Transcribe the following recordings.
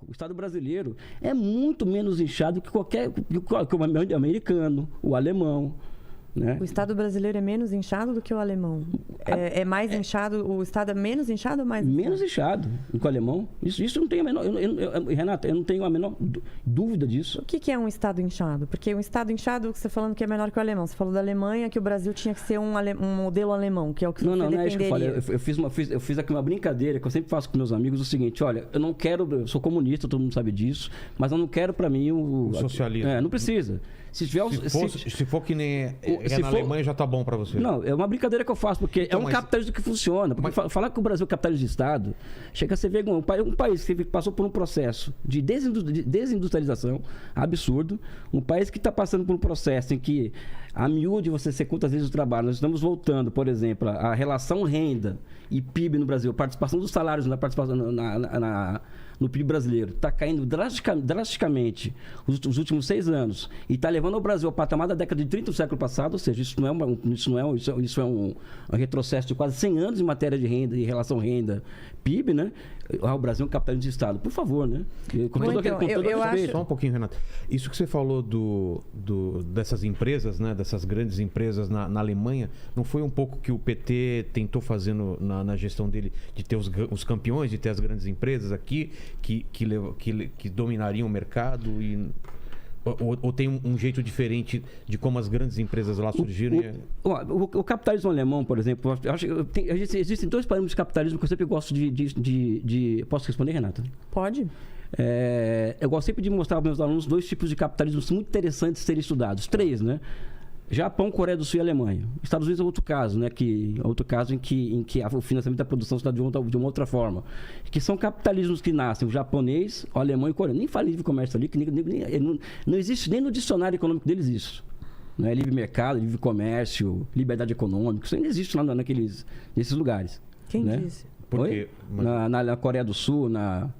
O Estado brasileiro é muito menos inchado que que o americano, o alemão. Né? O Estado brasileiro é menos inchado do que o alemão? É mais inchado? O Estado é menos inchado ou mais inchado? Menos inchado do que o alemão. Isso não tem a menor... Renata, eu não tenho a menor dúvida disso. O que é um Estado inchado? Porque um Estado inchado, você falando que é menor que o alemão. Você falou da Alemanha, que o Brasil tinha que ser um modelo alemão, que é o que você defenderia. Não é isso que eu falei. Eu fiz aqui uma brincadeira que eu sempre faço com meus amigos, o seguinte: olha, eu não quero... Eu sou comunista, todo mundo sabe disso, mas eu não quero para mim o socialismo. Não precisa. Se for que nem na Alemanha, já tá bom para você. Não, é uma brincadeira que eu faço, porque então, é um capitalismo que funciona. Porque falar que o Brasil é capitalismo de Estado, chega a ser vergonha. Um país que passou por um processo de desindustrialização absurdo, um país que está passando por um processo em que, a miúde, você ser quantas vezes o trabalho, nós estamos voltando, por exemplo, a relação renda e PIB no Brasil, a participação dos salários na participação no PIB brasileiro está caindo drasticamente os últimos 6 anos e está levando o Brasil ao patamar da década de 30 do século passado, ou seja, isso é um retrocesso de quase 100 anos em matéria de renda e relação renda-PIB, né? O Brasil é um capitalismo de Estado. Por favor, né? Eu acho... Só um pouquinho, Renato. Isso que você falou dessas empresas, né? Dessas grandes empresas na Alemanha, não foi um pouco que o PT tentou fazer na gestão dele, de ter os campeões, de ter as grandes empresas aqui, que dominariam o mercado? Ou tem um jeito diferente de como as grandes empresas lá surgiram? O capitalismo alemão, por exemplo, existem 2 parâmetros de capitalismo que eu sempre gosto de... Posso responder, Renata? Pode. Eu gosto sempre de mostrar aos meus alunos 2 tipos de capitalismo muito interessantes de serem estudados. 3, né? Japão, Coreia do Sul e Alemanha. Estados Unidos é outro caso, né? Outro caso em que o financiamento da produção se dá de uma outra forma. Que são capitalismos que nascem, o japonês, o alemão e o coreano. Nem fala livre comércio ali, que não existe nem no dicionário econômico deles isso. Não é livre mercado, livre comércio, liberdade econômica. Isso ainda existe lá nesses lugares. Quem né? disse? Por quê? Na Coreia do Sul,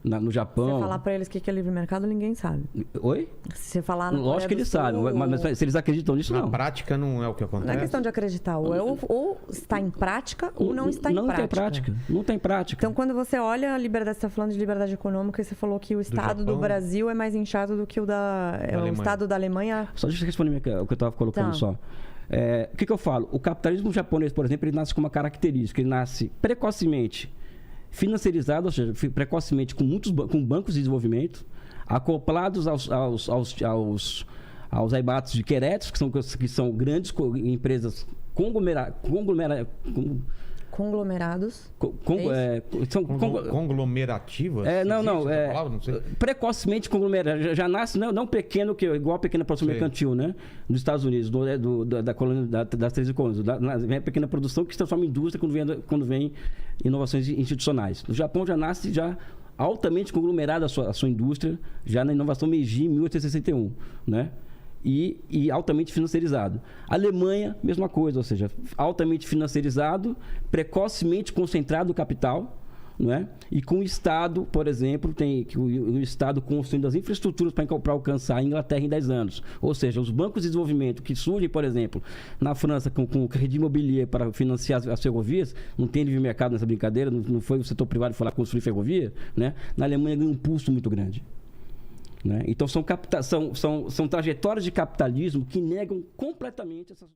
no Japão. Se você falar para eles o que é livre mercado, ninguém sabe. Oi? Se você falar na Lógico que eles sabem, mas se eles acreditam nisso, não. Na prática não é o que acontece. Não é questão de acreditar. Ou está em prática ou não está em prática. Não tem prática. Não tem prática. Então, quando você olha a liberdade, você está falando de liberdade econômica e você falou que o Estado do Brasil é mais inchado do que o Estado da Alemanha. Só deixa eu responder o que eu estava colocando só. O que eu falo? O capitalismo japonês, por exemplo, ele nasce com uma característica. Ele nasce precocemente financiarizado, ou seja, precocemente com bancos de desenvolvimento, acoplados aos aibatos de Querétaro, que são grandes empresas conglomerados. São conglomerativas? Não sei. Precocemente conglomeradas. Já nasce não pequeno, igual a pequena produção mercantil, né? Nos Estados Unidos, da colônia, das 13 colônias. Vem a pequena produção que se transforma em indústria quando vem inovações institucionais. No Japão já nasce altamente conglomerada a sua indústria, já na inovação Meiji, em 1861, né? E altamente financiarizado. A Alemanha, mesma coisa, ou seja, altamente financiarizado, precocemente concentrado o capital, não é? E com o Estado, por exemplo, o Estado construindo as infraestruturas para alcançar a Inglaterra em 10 anos. Ou seja, os bancos de desenvolvimento que surgem, por exemplo, na França com o crédito imobiliário para financiar as ferrovias, não tem livre mercado nessa brincadeira, não foi o setor privado que foi lá construir ferrovia, né? Na Alemanha ganha um impulso muito grande. Né? Então, são trajetórias de capitalismo que negam completamente essas...